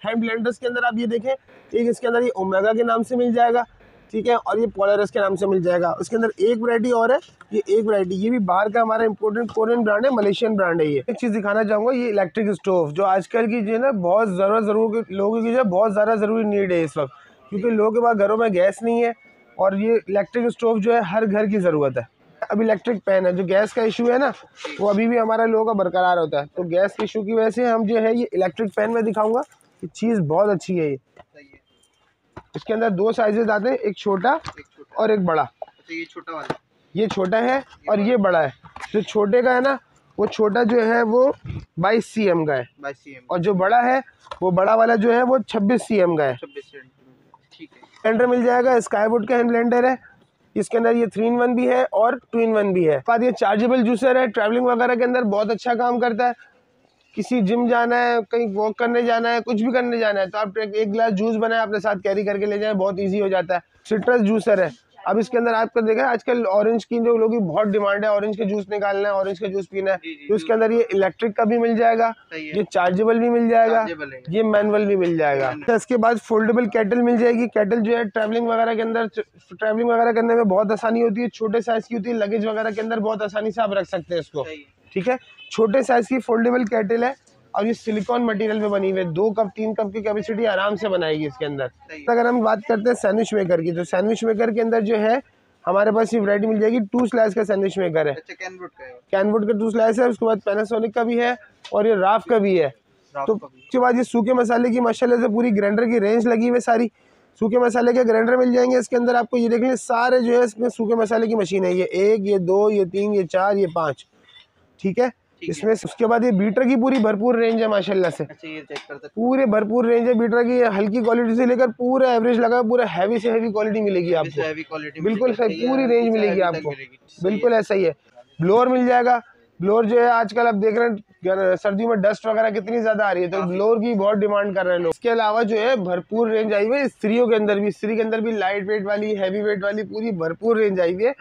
Hand blenders के अंदर आप ये देखें, एक इसके अंदर ये ओमेगा के नाम से मिल जाएगा, ठीक है, और ये पोलरस के नाम से मिल जाएगा। उसके अंदर एक वैरायटी और है, ये एक वैरायटी, ये भी बाहर का हमारा इंपोर्टेंट कोरियन ब्रांड है, मलेशियन ब्रांड है। ये एक चीज़ दिखाना चाहूँगा, ये इलेक्ट्रिक स्टोव जो आजकल की जो है ना बहुत लोगों की जो बहुत ज़्यादा ज़रूरी नीड है इस वक्त, क्योंकि लोगों के पास घरों में गैस नहीं है और ये इलेक्ट्रिक स्टोव जो है हर घर की ज़रूरत है। अब इलेक्ट्रिक पैन है, जो गैस का इशू है ना वो अभी भी हमारे लोगों का बरकरार होता है, तो गैस के इशू की वजह से हम जो है ये इलेक्ट्रिक पैन में दिखाऊंगा, ये चीज़ बहुत अच्छी है। ये इसके अंदर दो साइजेस आते हैं, एक छोटा और एक बड़ा। अच्छा, ये छोटा वाला, ये छोटा है और ये बड़ा है। जो छोटे का है ना वो छोटा जो है वो 22 cm का है, 22 cm, और जो बड़ा है वो बड़ा वाला जो है वो 26 cm का है। 26 cm, ठीक है। ब्लेंडर मिल जाएगा, स्काईवुड का हैंड ब्लेंडर है। इसके अंदर ये 3-in-1 भी है और 2-in-1 भी है। बाद ये चार्जेबल जूसर है, ट्रैवलिंग वगैरह के अंदर बहुत अच्छा काम करता है। किसी जिम जाना है, कहीं वॉक करने जाना है, कुछ भी करने जाना है तो आप एक गिलास जूस बनाए अपने साथ कैरी करके ले जाएं, बहुत इजी हो जाता है। सिट्रस जूसर है। अब इसके अंदर आपको देखा आजकल ऑरेंज की जो लोगों की बहुत डिमांड है, ऑरेंज के जूस निकालना है, ऑरेंज का जूस पीना है, तो इसके अंदर ये इलेक्ट्रिक का भी मिल जाएगा, ये चार्जेबल भी मिल जाएगा, ये मैनुअल भी मिल जाएगा। तो इसके बाद फोल्डेबल केटल मिल जाएगी। केटल जो है ट्रैवलिंग वगैरह के अंदर, ट्रैवलिंग वगैरह करने में बहुत आसानी होती है, छोटे साइज की होती है, लगेज वगैरह के अंदर बहुत आसानी से आप रख सकते हैं इसको, ठीक है। छोटे साइज की फोल्डेबल केटल है और ये सिलिकॉन मटेरियल में बनी हुई है, 2 कप 3 कप की कैपेसिटी आराम से बनाएगी इसके अंदर। अगर हम बात करते हैं सैंडविच मेकर की, तो सैंडविच मेकर के अंदर जो है हमारे पास ये वैरायटी मिल जाएगी। 2 स्लाइस का सैंडविच मेकर है। अच्छा, कैनवुड का है, कैनवुड का 2 स्लाइस है। उसके बाद पैनासोनिक का भी है और ये राफ का भी है। तो उसके बाद ये सूखे मसाले की माशाल्लाह से पूरी ग्राइंडर की रेंज लगी हुई है, सारी सूखे मसाले के ग्राइंडर मिल जाएंगे इसके अंदर आपको। ये देख लें सारे जो है इसमें सूखे मसाले की मशीन है, ये 1, ये 2, ये 3, ये 4, ये 5, ठीक है इसमें। उसके बाद ये बीटर की पूरी भरपूर रेंज है माशाल्लाह से। अच्छा, ये चेक करते हैं, पूरे भरपूर रेंज है बीटर की, हल्की क्वालिटी से लेकर पूरे एवरेज लगा पूरा हैवी से हैवी क्वालिटी मिलेगी आपको, बिल्कुल सही पूरी रेंज मिलेगी आपको, बिल्कुल ऐसा ही है। ब्लोअर मिल जाएगा। ब्लोअर जो है आजकल आप देख रहे हैं सर्दियों में डस्ट वगैरह कितनी ज्यादा आ रही है, तो ब्लोअर की बहुत डिमांड कर रहे हैं लोग। इसके अलावा जो है भरपूर रेंज आई हुई है स्त्रियों के अंदर भी, स्त्री के अंदर भी लाइट वेट वाली, हैवी वेट वाली पूरी भरपूर रेंज आई हुई है।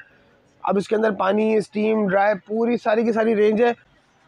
अब इसके अंदर पानी, स्टीम, ड्राई पूरी सारी की सारी रेंज है।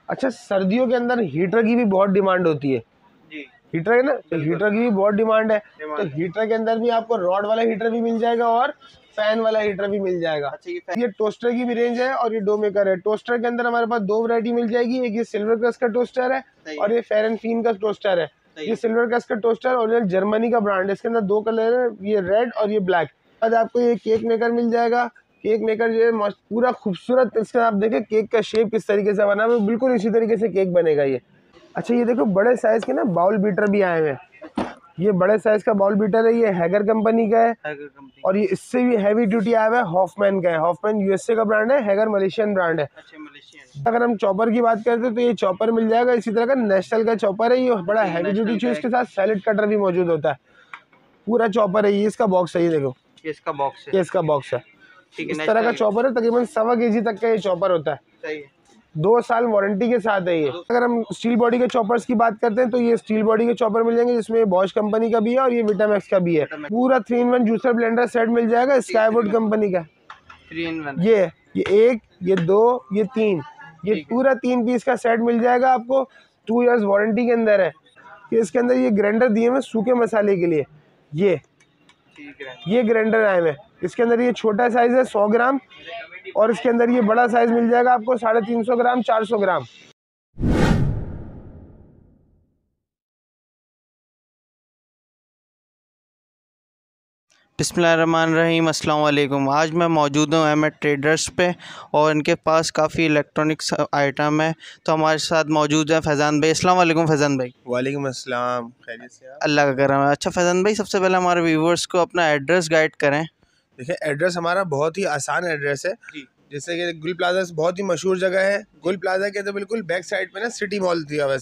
अच्छा, सर्दियों के अंदर हीटर की भी बहुत डिमांड होती है जी। हीटर है ना, तो हीटर की भी बहुत डिमांड है। तो हीटर के अंदर भी आपको रॉड वाला हीटर भी मिल जाएगा और फैन वाला हीटर भी मिल जाएगा। अच्छा, ये टोस्टर की भी रेंज है और ये डो मेकर है। टोस्टर के अंदर हमारे पास 2 वैरायटी मिल जाएगी, एक ये सिल्वर क्रस्ट का टोस्टर है और ये फेयर एंड फिन का टोस्टर है। ये सिल्वर क्रस्ट का टोस्टर ओरिजिनल जर्मनी का ब्रांड है। इसके अंदर 2 कलर है, ये रेड और ये ब्लैक। बाद आपको ये केक मेकर मिल जाएगा। केक मेकर जो है पूरा खूबसूरत, इसका आप देखें केक का शेप किस तरीके से बना है, बिल्कुल इसी तरीके से केक बनेगा ये। अच्छा, ये देखो बड़े साइज के ना बाउल बीटर भी आए हुए हैं। ये बड़े साइज का बाउल बीटर है, ये हैगर कंपनी का है और ये इससे भी हैवी ड्यूटी आया हुआ है, हॉफमैन का है। हॉफमैन यूएसए का ब्रांड है, हैगर मलेशियन ब्रांड है। अगर हम चॉपर की बात करते हैं तो ये चॉपर मिल जाएगा, इसी तरह का नेशनल का चॉपर है, ये बड़ा हैवी ड्यूटी चाहिए, इसके साथ सैलेड कटर भी मौजूद होता है। पूरा चॉपर है ये, इसका बॉक्स है, ये देखो ये इसका बॉक्स है। इस तरह का चॉपर है, तकरीबन 1.25 kg तक का ये चॉपर होता है। 2 साल वारंटी के साथ है ये। अगर हम स्टील बॉडी के चॉपर्स की बात करते हैं तो ये स्टील बॉडी के चॉपर मिल जाएंगे, जिसमें बॉश कंपनी का भी है और ये विटामैक्स का भी है। पूरा 3-in-1 जूसर ब्लेंडर सेट मिल जाएगा स्काईवुड कंपनी का। 3-in-1 ये 1, ये 2, ये 3, ये पूरा 3 पीस का सेट मिल जाएगा आपको। 2 इयर्स वारंटी के अंदर है। इसके अंदर ये ग्राइंडर दिए हुए सूखे मसाले के लिए, ये ग्राइंडर आए हुए। इसके अंदर ये छोटा साइज है 100 ग्राम और इसके अंदर ये बड़ा साइज मिल जाएगा आपको 350 ग्राम, 400 ग्राम। बिस्मिल्लाहिर्रहमानिर्रहीम, अस्सलाम वालेकुम। आज मैं मौजूद हूँ अहमद ट्रेडर्स पे और इनके पास काफ़ी इलेक्ट्रॉनिक्स आइटम है। तो हमारे साथ मौजूद है फैज़ान भाई। अस्सलाम वालेकुम फैज़ान भाई। वालेकुम अस्सलाम, खैरियत से आप? अल्लाह का करम है। अच्छा फैज़ान भाई, सबसे पहले हमारे व्यूवर्स को अपना एड्रेस गाइड करें। देखिए, एड्रेस हमारा बहुत ही आसान एड्रेस है। जैसे कि गुल प्लाजा बहुत ही मशहूर जगह है। गुल प्लाजा के तो बिल्कुल बैक साइड पे ना सिटी मॉल दिया हुआ है।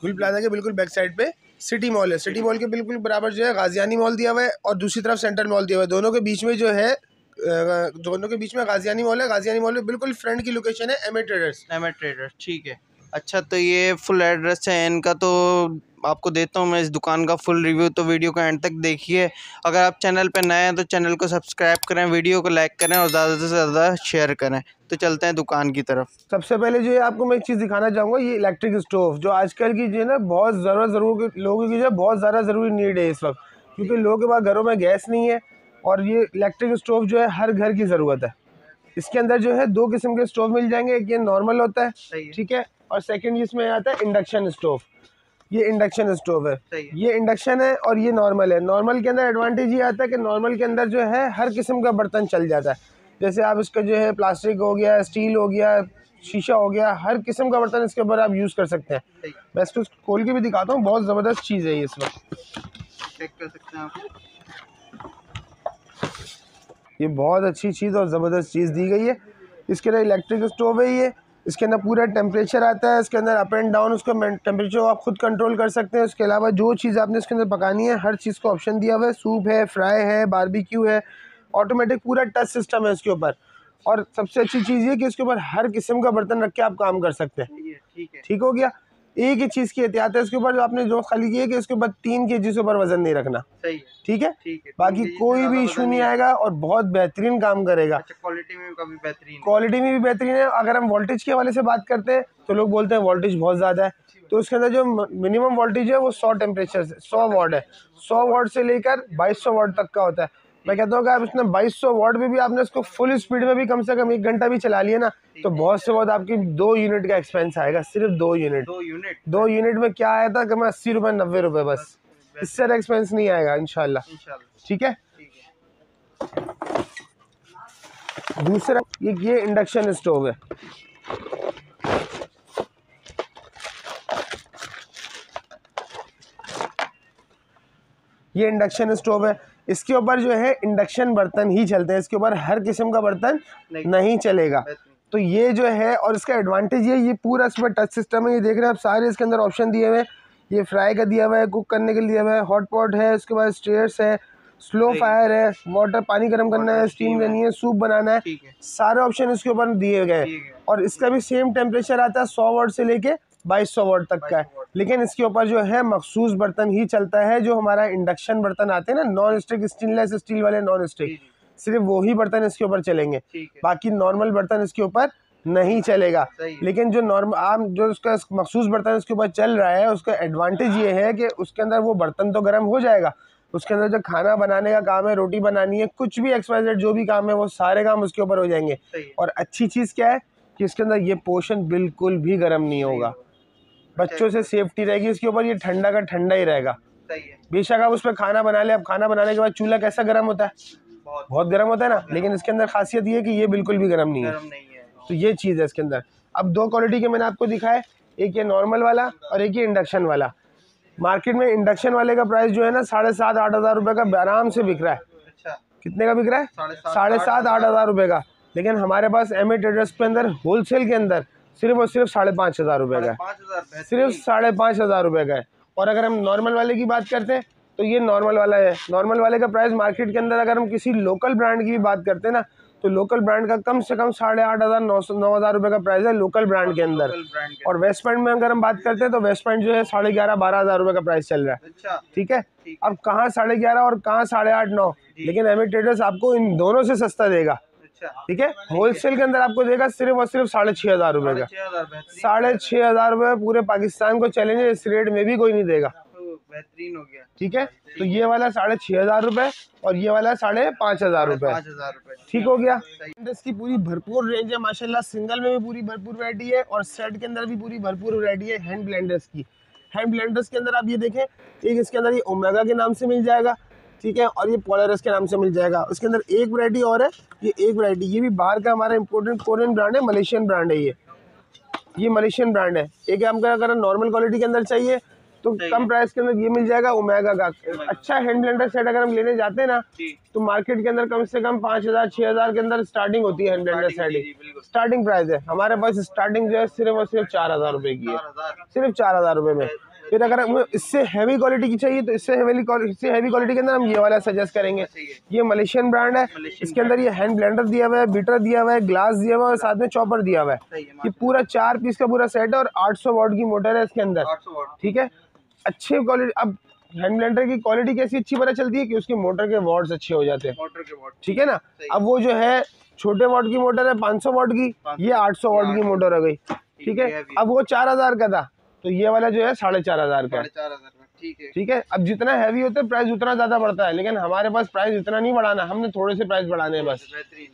गुल प्लाजा के बिल्कुल बैक साइड पे सिटी मॉल है। सिटी मॉल के बिल्कुल बराबर जो है गाजियानी मॉल दिया हुआ है और दूसरी तरफ सेंट्रल मॉल दिया हुआ है। दोनों के बीच में जो है गाजियानी मॉल है। गाजियानी मॉल में बिल्कुल फ्रंट की लोकेशन है अहमद ट्रेडर्स। ठीक है। अच्छा, तो ये फुल एड्रेस है इनका, तो आपको देता हूँ मैं इस दुकान का फुल रिव्यू। तो वीडियो को एंड तक देखिए। अगर आप चैनल पे नए हैं तो चैनल को सब्सक्राइब करें, वीडियो को लाइक करें और ज़्यादा से ज़्यादा शेयर करें। तो चलते हैं दुकान की तरफ। सबसे पहले जो है आपको मैं एक चीज़ दिखाना चाहूँगा, ये इलेक्ट्रिक स्टोव जो आजकल की जो है ना बहुत लोगों की जो है बहुत ज़्यादा ज़रूरी नीड है इस वक्त, क्योंकि लोगों के पास घरों में गैस नहीं है और ये इलेक्ट्रिक स्टोव जो है हर घर की ज़रूरत है। इसके अंदर जो है 2 किस्म के स्टोव मिल जाएंगे, एक ये नॉर्मल होता है, ठीक है, और सेकंड इसमें आता है इंडक्शन स्टोव। ये इंडक्शन स्टोव है, ये इंडक्शन है और ये नॉर्मल है। नॉर्मल के अंदर एडवांटेज ये आता है कि नॉर्मल के अंदर जो है हर किस्म का बर्तन चल जाता है। जैसे आप इसका जो है प्लास्टिक हो गया, स्टील हो गया, शीशा हो गया, हर किस्म का बर्तन इसके ऊपर आप यूज़ कर सकते हैं। मैं इसको खोल के भी दिखाता हूँ, बहुत ज़बरदस्त चीज़ है ये। इस वक्त चेक कर सकते हैं आप, ये बहुत अच्छी चीज़ और ज़बरदस्त चीज़ दी गई है। इसके अंदर इलेक्ट्रिक स्टोव है ये, इसके अंदर पूरा टेम्परेचर आता है, इसके अंदर अप एंड डाउन उसका टेम्परेचर आप खुद कंट्रोल कर सकते हैं। उसके अलावा जो चीज़ आपने इसके अंदर पकानी है हर चीज़ का ऑप्शन दिया हुआ है। सूप है, फ्राई है, बारबेक्यू है, ऑटोमेटिक पूरा टच सिस्टम है इसके ऊपर। और सबसे अच्छी चीज़ ये कि इसके ऊपर हर किस्म का बर्तन रख के आप काम कर सकते हैं। ठीक हो गया। एक ही चीज़ की एहतियात है इसके ऊपर, जो आपने जो खाली की है कि इसके ऊपर 3 kg से ऊपर वजन नहीं रखना। ठीक है, बाकी कोई भी इशू नहीं आएगा और बहुत बेहतरीन काम करेगा। क्वालिटी में भी काफ़ी बेहतरीन, क्वालिटी में भी बेहतरीन है। अगर हम वोल्टेज के हवाले से बात करते हैं तो लोग बोलते हैं वोल्टेज बहुत ज़्यादा है, तो इसके अंदर जो मिनिमम वोल्टेज है वो 100 टेम्परेचर से 100 वाट है। 100 वाट से लेकर 2200 वाट तक का होता है। मैं कहता हूँ कि आप इसमें 2200 वाट में भी आपने इसको फुल स्पीड में भी कम से कम 1 घंटा भी चला लिया ना, तो बहुत से बहुत आपकी 2 यूनिट का एक्सपेंस आएगा। सिर्फ 2 यूनिट में क्या आया था कि मैं 80 रुपये 90 रुपये, बस इससे एक्सपेंस नहीं आएगा इंशाल्लाह। ठीक है। दूसरा ये इंडक्शन स्टोव है। ये इंडक्शन स्टोव है, इसके ऊपर जो है इंडक्शन बर्तन ही चलते हैं, इसके ऊपर हर किस्म का बर्तन नहीं चलेगा। तो ये जो है, और इसका एडवांटेज ये पूरा इसमें टच सिस्टम है। ये देख रहे हैं आप, सारे इसके अंदर ऑप्शन दिए हुए हैं। ये फ्राई का दिया हुआ है, कुक करने के लिए दिया हुआ है, हॉट पॉट है, उसके बाद स्टेयर्स है, स्लो फायर है, वाटर पानी गर्म करना है, स्टीम देनी है, सूप बनाना है, सारे ऑप्शन इसके ऊपर दिए गए हैं। और इसका भी सेम टेम्परेचर आता है 100 वाट से लेके 2200 वाट तक का है। लेकिन इसके ऊपर जो है मखसूस बर्तन ही चलता है, जो हमारा इंडक्शन बर्तन आते हैं ना, नॉन स्टिक स्टेनलेस स्टील वाले नॉन स्टिक, सिर्फ वही बर्तन इसके ऊपर चलेंगे, बाकी नॉर्मल बर्तन इसके ऊपर नहीं चलेगा। लेकिन जो नॉर्मल जो उसका मखसूस बर्तन इसके ऊपर चल रहा है, उसका एडवांटेज ये है कि उसके अंदर वो बर्तन तो गर्म हो जाएगा, उसके अंदर जो खाना बनाने का काम है, रोटी बनानी है, कुछ भी XYZ जो भी काम है, वो सारे काम उसके ऊपर हो जाएंगे। और अच्छी चीज़ क्या है कि इसके अंदर ये पोर्शन बिल्कुल भी गर्म नहीं होगा, बच्चों से सेफ्टी रहेगी इसके ऊपर, ये ठंडा का ठंडा ही रहेगा। बेशक आप उस पर खाना बना ले, अब खाना बनाने के बाद चूल्हा कैसा गर्म होता है, बहुत गर्म होता है ना, लेकिन इसके अंदर खासियत ये है कि ये बिल्कुल भी गर्म नहीं है। तो ये चीज़ है इसके अंदर। अब 2 क्वालिटी के मैंने आपको दिखाए, एक ये नॉर्मल वाला और एक ये इंडक्शन वाला। मार्केट में इंडक्शन वाले का प्राइस जो है ना 7,500-8 हज़ार रुपये का आराम से बिक रहा है। कितने का बिक रहा है? 7,500-8 हज़ार रुपये का। लेकिन हमारे पास MA ट्रेडर्स के अंदर होलसेल के अंदर सिर्फ और सिर्फ 5,500 रुपये का है, सिर्फ 5,500 रुपये का है। और अगर हम नॉर्मल वाले की बात करते हैं तो ये नॉर्मल वाला है। नॉर्मल वाले का प्राइस मार्केट के अंदर, अगर हम किसी लोकल ब्रांड की भी बात करते हैं ना, तो लोकल ब्रांड का कम से कम 8,500 9,000 रुपये का प्राइस है लोकल ब्रांड के अंदर। और वेस्ट पॉइंट में अगर हम बात करते हैं तो वेस्ट पॉइंट जो है 11,500-12 हज़ार रुपये का प्राइस चल रहा है। ठीक है। अब कहाँ 11,500 और कहाँ 8,500-9, लेकिन MA ट्रेडर्स आपको इन दोनों से सस्ता देगा। ठीक है। होलसेल के अंदर आपको देगा सिर्फ और सिर्फ 6,500 रुपये का। 6,500 रुपये पूरे पाकिस्तान को चैलेंज है, इस रेट में भी कोई नहीं देगा। बेहतरीन हो गया। ठीक है। तो ये वाला 6,500 रुपये और ये वाला 5,500 रुपये। ठीक हो गया। इसकी पूरी भरपूर रेंज है माशाल्लाह, सिंगल में भी पूरी भरपूर वैरायटी है और सेट के अंदर भी पूरी भरपूर वैरायटी है हैंड ब्लेंडर्स की। हैंड ब्लेंडर्स के अंदर आप ये देखें, एक इसके अंदर ये ओमेगा के नाम से मिल जाएगा, ठीक है, और ये पोलरस के नाम से मिल जाएगा। उसके अंदर एक वैरायटी और है, ये एक वैरायटी, ये भी बाहर का हमारा इंपोर्टेंट कोरियन ब्रांड है, मलेशियन ब्रांड है ये मलेशियन ब्रांड है। एक हमको अगर नॉर्मल क्वालिटी के अंदर चाहिए तो कम प्राइस के अंदर ये मिल जाएगा ओमेगा का। अच्छा हैंड ब्लेंडर सेट अगर हम लेने जाते हैं ना तो मार्केट के अंदर कम से कम 5,000-6,000 के अंदर स्टार्टिंग होती है hand blender set. Starting price है हमारे पास, स्टार्टिंग जो है सिर्फ और सिर्फ 4,000 रुपये की है, सिर्फ 4,000 रुपये में। फिर अगर हमें इससे हैवी क्वालिटी की चाहिए तो इससे हैवी क्वालिटी के अंदर हम ये वाला सजेस्ट करेंगे। ये मलेशियन ब्रांड है, इसके अंदर ये हैंड ब्लेंडर दिया हुआ है, बीटर दिया हुआ है, ग्लास दिया हुआ है और साथ में चॉपर दिया हुआ है। ये पूरा 4 पीस का पूरा सेट है और 800 वाट की मोटर है इसके अंदर, ठीक है। अच्छी क्वालिटी। अब हैंड ब्लेंडर की क्वालिटी कैसी अच्छी पता चलती है कि उसकी मोटर के वॉट्स अच्छे हो जाते हैं, ठीक है ना। अब वो जो है छोटे वाट की मोटर है 500 वाट की, ये 800 वाट की मोटर हो गई, ठीक है। अब वो 4000 का था तो ये वाला जो है 4500 का है, ठीक है। अब जितना हैवी होता है प्राइस उतना ज्यादा बढ़ता है, लेकिन हमारे पास प्राइस इतना नहीं बढ़ाना, हमने थोड़े से प्राइस बढ़ाने हैं बस।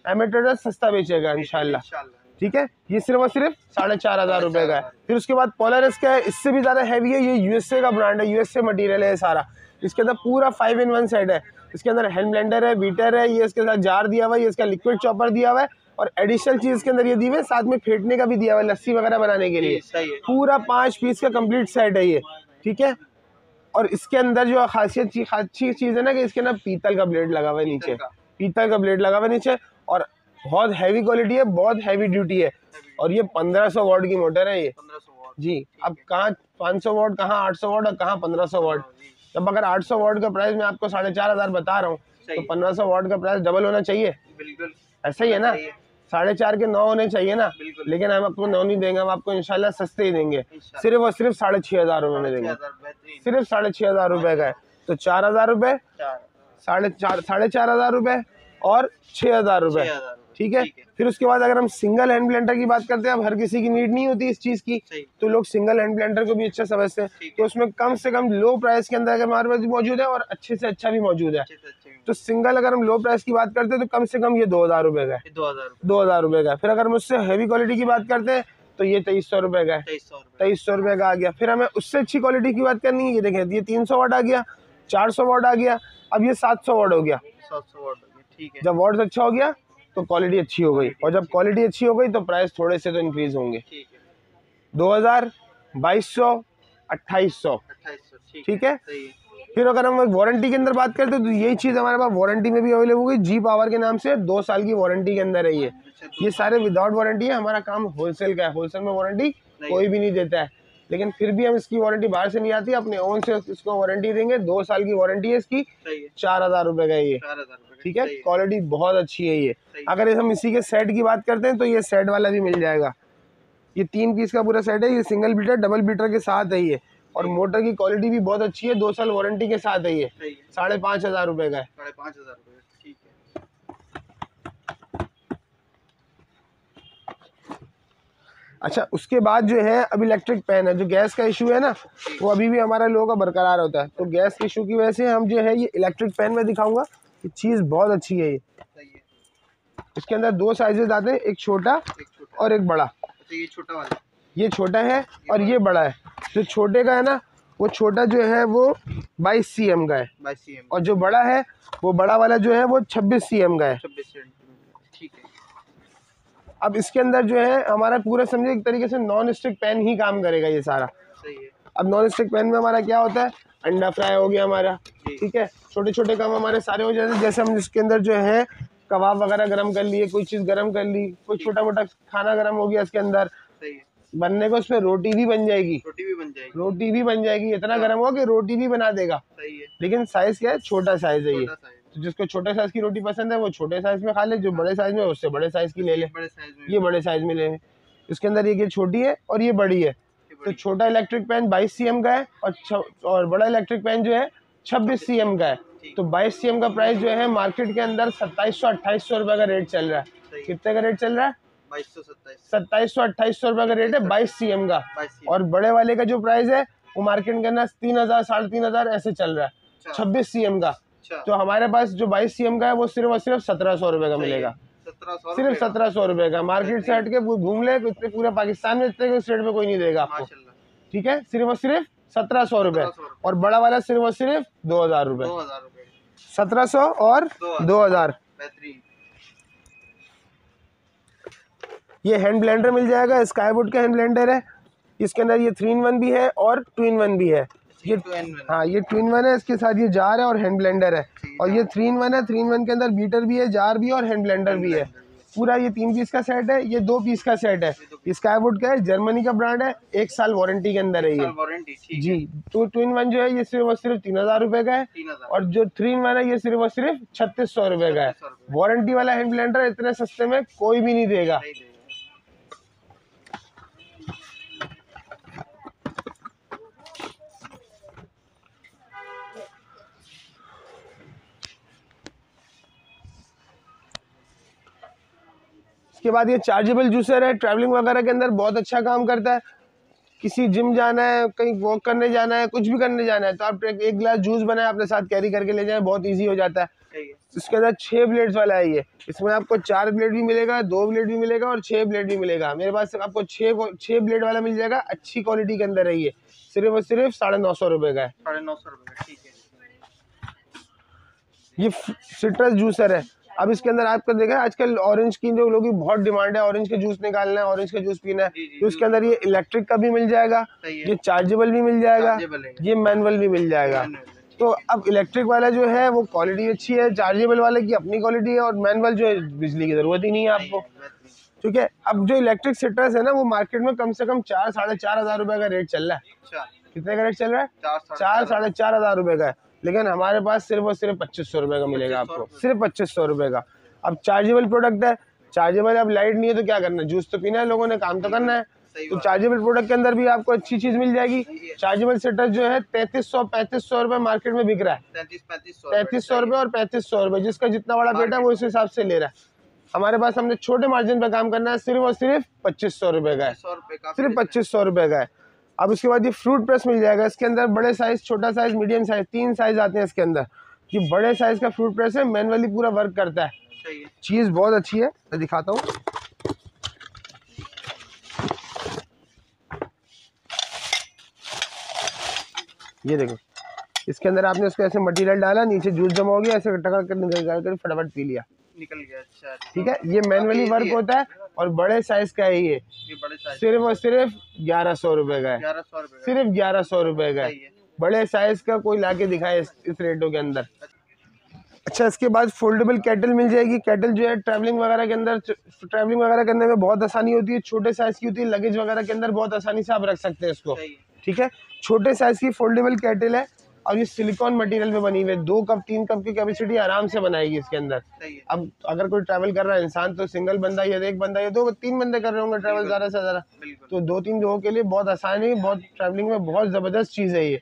एमिटर सस्ता बेचेगा इंशाल्लाह, ठीक है। ये सिर्फ और सिर्फ 4500 का है। फिर उसके बाद पोलरिस का है, इससे भी ज्यादा हैवी है, ये यूएसए का ब्रांड है, यूएसए मटेरियल है सारा। इसके अंदर पूरा 5-in-1 सेट है, इसके अंदर हैंड ब्लेंडर है, बीटर है, ये इसके साथ जार दिया हुआ है, ये इसका लिक्विड चॉपर दिया हुआ है और एडिशनल चीज के अंदर ये दिए हुए साथ में फेंटने का भी दिया हुआ है, लस्सी वगैरह बनाने के लिए। पूरा 5 पीस का कंप्लीट सेट है ये, ठीक है। और इसके अंदर जो अच्छी चीज है ना कि इसके अंदर पीतल का ब्लेड लगा हुआ है नीचे, पीतल का ब्लेड लगा हुआ है नीचे और बहुत हैवी क्वालिटी है, बहुत हैवी ड्यूटी है। और ये 1500 वाट की मोटर है ये जी। अब कहाँ 500 वाट, कहाँ 800 वाट और कहाँ 1500 वाट। जब अगर 800 वाट का प्राइस मैं आपको 4500 बता रहा हूँ तो 1500 वाट का प्राइस डबल होना चाहिए, ऐसा ही है ना। 4.5 के 9 होने चाहिए ना, लेकिन हम आपको 9 नहीं देंगे, हम आपको इंशाल्लाह सस्ते ही देंगे, सिर्फ और सिर्फ 6500 रुपये में देंगे, सिर्फ 6500 रुपये का है। तो 4000 रुपये, 4500 रुपये और 6000 रुपये, ठीक है। फिर उसके बाद अगर हम सिंगल हैंड ब्लेंडर की बात करते हैं, अब हर किसी की नीड नहीं होती इस चीज की, तो लोग सिंगल हैंड ब्लेंडर को भी अच्छा समझते हैं। तो उसमें कम से कम लो प्राइस के अंदर अगर हमारे पास मौजूद है और अच्छे से अच्छा भी मौजूद है, तो सिंगल अगर हम लो प्राइस की बात करते हैं तो कम से कम ये 2000 रुपये का है, 2000 रुपये का है। फिर अगर हम उससे हैवी क्वालिटी की बात करते हैं तो ये 2300 रुपये का है, 2300 रुपये का आ गया। फिर हमें उससे अच्छी क्वालिटी की बात करनी है, ये देखें, ये 300 वाट आ गया, 400 वाट आ गया, अब ये 700 वाट हो गया। जब वाट अच्छा हो गया तो क्वालिटी अच्छी हो गई, और जब क्वालिटी अच्छी हो गई तो प्राइस थोड़े से तो इंक्रीज होंगे, 2000, 2200, 2800, ठीक है। फिर अगर हम वारंटी के अंदर बात करते हैं तो यही चीज हमारे पास वारंटी में भी अवेलेबल होगी, जी पावर के नाम से 2 साल की वारंटी के अंदर है ये सारे विदाउट वारंटी है। हमारा काम होलसेल का है, होलसेल में वारंटी कोई भी नहीं देता है, लेकिन फिर भी हम इसकी वारंटी बाहर से नहीं आती, अपने ओन से इसको वारंटी देंगे। 2 साल की वारंटी है इसकी, 4000 रुपये का ये, ठीक है। क्वालिटी बहुत अच्छी है ये। अगर हम इसी के सेट की बात करते हैं तो ये सेट वाला भी मिल जाएगा, ये 3 पीस का पूरा सेट है, ये सिंगल बीटर डबल बीटर के साथ है ये, और मोटर की क्वालिटी भी बहुत अच्छी है, 2 साल वारंटी के साथ है ये, 5500 रुपये का है, 5500, ठीक है। अच्छा, उसके बाद जो है अब इलेक्ट्रिक पैन है, जो गैस का इशू है ना वो अभी भी हमारा लोगों का बरकरार होता है, तो गैस के इशू की वजह से हम जो है ये इलेक्ट्रिक पैन में दिखाऊंगा, ये चीज़ बहुत अच्छी है ये। इसके अंदर 2 साइजेस आते हैं, एक छोटा और एक बड़ा। ये छोटा वाला, ये छोटा है और ये बड़ा है। जो छोटे का है ना वो छोटा जो है वो 22 cm का है, 22 cm, और जो बड़ा है वो बड़ा वाला जो है वो 26 cm का है, 26 सेंटीमीटर, ठीक है। अब इसके अंदर जो है हमारा पूरा समझे एक तरीके से नॉन स्टिक पैन ही काम करेगा ये सारा, सही है। अब नॉन स्टिक पैन में हमारा क्या होता है, अंडा फ्राई हो गया हमारा, ठीक है, छोटे छोटे काम हमारे सारे हो जाते हैं। जैसे हम इसके अंदर जो है कबाब वगैरह गर्म कर लिए, कोई चीज़ गर्म कर ली, कोई छोटा मोटा खाना गर्म हो गया इसके अंदर, सही है। बनने को उसमें रोटी भी बन जाएगी, रोटी भी बन जाएगी, इतना गर्म होगा कि रोटी भी बना देगा, सही है। लेकिन साइज क्या है, छोटा साइज है ये, तो जिसको छोटे साइज की रोटी पसंद है वो छोटे साइज में खा ले, जो बड़े साइज में उससे बड़े साइज की ले ले, ये बड़े साइज में ले ले। इसके अंदर ये छोटी है और ये बड़ी है, तो छोटा इलेक्ट्रिक पैन 22 cm का है और बड़ा इलेक्ट्रिक पैन जो है 26 cm का है। तो 22 cm का प्राइस जो है मार्केट के अंदर 2700-2800 रुपये का रेट चल रहा है। कितने का रेट चल रहा है, 2700-2800 रुपये का रेट है 22 cm का। और बड़े वाले का जो प्राइस है वो मार्केट के अंदर 3000, 3500 ऐसे चल रहा है 26 cm का। तो हमारे पास जो 22 cm का है वो सिर्फ और सिर्फ 1700 रुपये का मिलेगा, सिर्फ 1700 रुपये का। मार्केट से हट के घूम ले, इतने पूरे पाकिस्तान में इतने रेट में कोई नहीं देगा आपको, ठीक है। सिर्फ और सिर्फ 1700 रुपये, और बड़ा वाला सिर्फ और सिर्फ 2000 रुपये, 1700 और 2000। ये हैंड ब्लेंडर मिल जाएगा, स्काईवुड का हैंड ब्लेंडर है, इसके अंदर ये 3-in-1 भी है और 2-in-1 भी है। ये हाँ, ये 2-in-1 है, इसके साथ ये जार है और हैंड ब्लेंडर है। और ये 3-in-1 है, 3-in-1 के अंदर बीटर भी है, जार भी है और हैंड ब्लेंडर भी है। पूरा ये 3 पीस का सेट है, ये 2 पीस का सेट है। ये स्काईवुड का है, जर्मनी का ब्रांड है, 1 साल वारंटी के अंदर है ये जी। तो 2-in-1 जो है ये सिर्फ और सिर्फ 3000 रुपए का है, और जो 3-in-1 है ये सिर्फ और सिर्फ 3600 रुपए का है। वारंटी वाला हैंड ब्लेंडर इतने सस्ते में कोई भी नहीं देगा। इसके बाद ये चार्जेबल जूसर है, ट्रैवलिंग वगैरह के अंदर बहुत अच्छा काम करता है। किसी जिम जाना है, कहीं वॉक करने जाना है, कुछ भी करने जाना है, तो आप एक गिलास जूस बनाए अपने साथ कैरी करके ले जाए, बहुत इजी हो जाता है। इसके अंदर 6 ब्लेड्स वाला है ये। इसमें आपको 4 ब्लेड भी मिलेगा, 2 ब्लेड भी मिलेगा और 6 ब्लेड भी मिलेगा। मेरे पास आपको 6 ब्लेड वाला मिल जाएगा, अच्छी क्वालिटी के अंदर है ये। सिर्फ और सिर्फ 950 रुपए का है। 950 रुपए, ठीक है। ये सिट्रस जूसर है। अब इसके अंदर आपको देखा है आजकल ऑरेंज की जो लोगों की बहुत डिमांड है, ऑरेंज का जूस निकालना है, ऑरेंज का जूस पीना है, तो इसके अंदर ये इलेक्ट्रिक का भी मिल जाएगा, ये चार्जेबल भी मिल जाएगा, ये मैनुअल भी मिल जाएगा। तो अब इलेक्ट्रिक वाला जो है वो क्वालिटी अच्छी है, चार्जेबल वाले की अपनी क्वालिटी है, और मैनुअल जो है बिजली की जरूरत ही नहीं है आपको, ठीक है। अब जो इलेक्ट्रिक सिट्रस है ना, वो मार्केट में कम से कम 4-4.5 हजार रुपए का रेट चल रहा है। कितने का रेट चल रहा है? 4-4.5 हजार रुपए का है, लेकिन हमारे पास सिर्फ और सिर्फ 2500 रुपए का मिलेगा आपको, सिर्फ 2500 रुपए का। अब चार्जेबल प्रोडक्ट है, चार्जेबल, अब लाइट नहीं है तो क्या करना है, जूस तो पीना है लोगों ने, काम तो करना है, तो चार्जेबल प्रोडक्ट के अंदर भी आपको अच्छी चीज मिल जाएगी। चार्जेबल सेटअप जो है 3300-3500 रुपए मार्केट में बिक रहा है, 3300 रुपए और 3500 रुपए, जिसका जितना बड़ा पेट है वो इस हिसाब से ले रहा है। हमारे पास हमने छोटे मार्जिन पे काम करना है, सिर्फ और सिर्फ 2500 रुपए का है, सिर्फ 2500 रुपए का है। अब उसके बाद ये फ्रूट प्रेस मिल जाएगा। इसके अंदर बड़े साइज, छोटा साइज, मीडियम साइज, 3 साइज आते हैं इसके अंदर। ये बड़े साइज का फ्रूट प्रेस है, मैनुअली पूरा वर्क करता है, चीज बहुत अच्छी है, मैं दिखाता हूँ। ये देखो, इसके अंदर आपने उसको ऐसे मटेरियल डाला, नीचे जूस जमा हो गया, ऐसे टका कर निकाल कर फटाफट पी लिया, निकल गया। अच्छा, ठीक है। ये मैनुअली वर्क होता है और बड़े साइज का है ये बड़े साइज, सिर्फ और सिर्फ 1100 रुपए का है, 1100 रुपए, सिर्फ 1100 रुपए का है। बड़े साइज का कोई लाके दिखाए इस रेटों के अंदर। अच्छा, इसके बाद फोल्डेबल केटल मिल जाएगी। केटल जो है ट्रैवलिंग वगैरह के अंदर, ट्रैवलिंग वगैरह करने में बहुत आसानी होती है, छोटे साइज की होती है, लगेज वगैरह के अंदर बहुत आसानी से आप रख सकते हैं इसको, ठीक है। छोटे साइज की फोल्डेबल केटल है और ये सिलिकॉन मटेरियल में बनी हुई है। 2 कप 3 कप की कैपेसिटी आराम से बनाएगी इसके अंदर। अब अगर कोई ट्रैवल कर रहा है इंसान, तो सिंगल बंदा या 1 बंदा या 2-3 बंदे कर रहे होंगे ट्रैवल ज़्यादा से ज़्यादा, तो 2-3 लोगों के लिए बहुत आसान है, बहुत ट्रैवलिंग में बहुत ज़बरदस्त चीज़ है ये।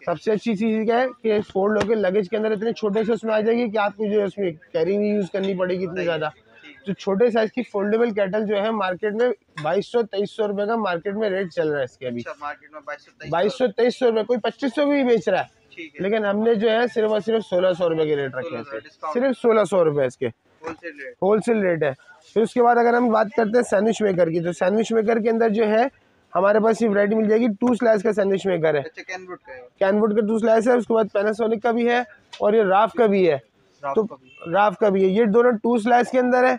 सबसे अच्छी चीज़ क्या है कि फोल्ड होकर लगेज के अंदर इतने छोटे से उसमें आ जाएगी कि आपको जो है उसमें कैरी नहीं यूज़ करनी पड़ेगी इतनी ज़्यादा। जो छोटे साइज की फोल्डेबल केटल जो है मार्केट में 2200-2300 रुपए का मार्केट में रेट चल रहा है इसके अभी। मार्केट में 2200-2300 रुपए, कोई 2500 भी बेच रहा है, लेकिन हमने जो है सिर्फ और सिर्फ 1600 रुपए के रेट रखे हैं, सिर्फ 1600 रुपए इसके होलसेल रेट है। फिर उसके बाद अगर हम बात करते हैं सैंडविच मेकर की, तो सैंडविच मेकर के अंदर जो है हमारे पास ये वैरायटी मिल जाएगी। 2 स्लाइस का सैंडविच मेकर है, कैनवुड का 2 स्लाइस है। उसके बाद पैनासोनिक का भी है और ये राफ का भी है, तो राफ का भी है। ये दोनों 2 स्लाइस के अंदर है।